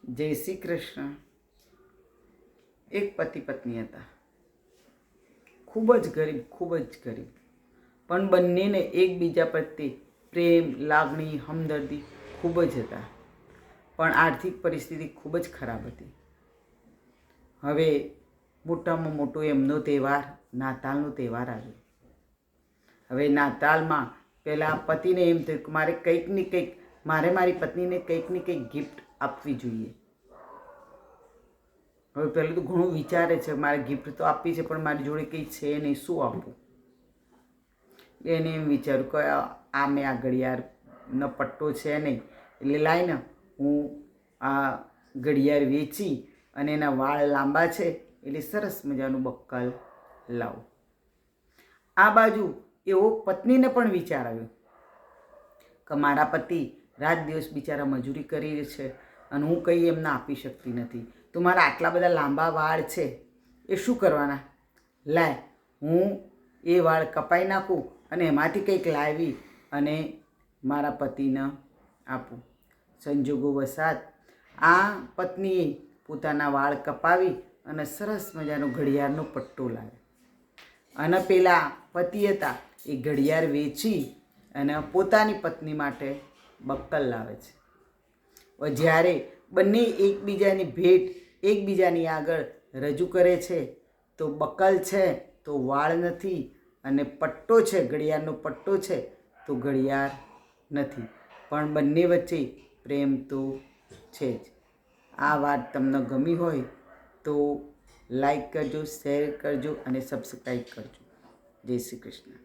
જય શ્રી કૃષ્ણ। એક પતિ પત્ની હતા, ખૂબ જ ગરીબ, પણ બંનેને એકબીજા પ્રત્યે પ્રેમ, લાગણી, હમદર્દી ખૂબ જ હતા, પણ આર્થિક પરિસ્થિતિ ખૂબ જ ખરાબ હતી। હવે મોટામાં મોટો એમનો તહેવાર નાતાલનો તહેવાર આવ્યો। હવે નાતાલમાં પહેલાં પતિને એમ થયું કે મારે કંઈક ને કંઈક મારી પત્નીને કંઈક ને કંઈક ગિફ્ટ આપવી જોઈએ। હવે પહેલું તો ઘણું વિચારે છે, મારે ગિફ્ટ તો આપવી છે, પણ મારી જોડે કંઈ છે નહીં, શું આપું? એને એમ વિચાર્યું કે મેં આ ઘડિયાળનો પટ્ટો છે નહીં, એટલે લાઈને હું આ ઘડિયાળ વેચી અને એના વાળ લાંબા છે એટલે સરસ મજાનું બક્કલ લાવું। આ બાજુ એવો પત્નીને પણ વિચાર આવ્યો કે મારા પતિ રાત દિવસ બિચારા મજૂરી કરી છે અને હું કંઈ એમને આપી શકતી નથી, તો મારા આટલા બધા લાંબા વાળ છે એ શું કરવાના? લાય હું એ વાળ કપાઈ નાખું અને એમાંથી કંઈક લાવી અને મારા પતિને આપું। સંજોગો વસાત આ પત્નીએ પોતાના વાળ કપાવી અને સરસ મજાનો ઘડિયાળનો પટ્ટો લાવ્યો અને પેલા પતિ હતા એ ઘડિયાળ વેચી અને પોતાની પત્ની માટે બક્કલ લાવે છે। જ્યારે બંને એકબીજાની ભેટ એકબીજાની આગળ રજૂ કરે છે તો બક્કલ છે તો વાળ નથી અને પટ્ટો છે, ઘડિયાળનો પટ્ટો છે તો ઘડિયાળ નથી, પણ બંને વચ્ચે પ્રેમ તો છે જ। આ વાત તમને ગમી હોય તો લાઈક કરજો, શેર કરજો અને સબસ્ક્રાઈબ કરજો। જય શ્રી કૃષ્ણ।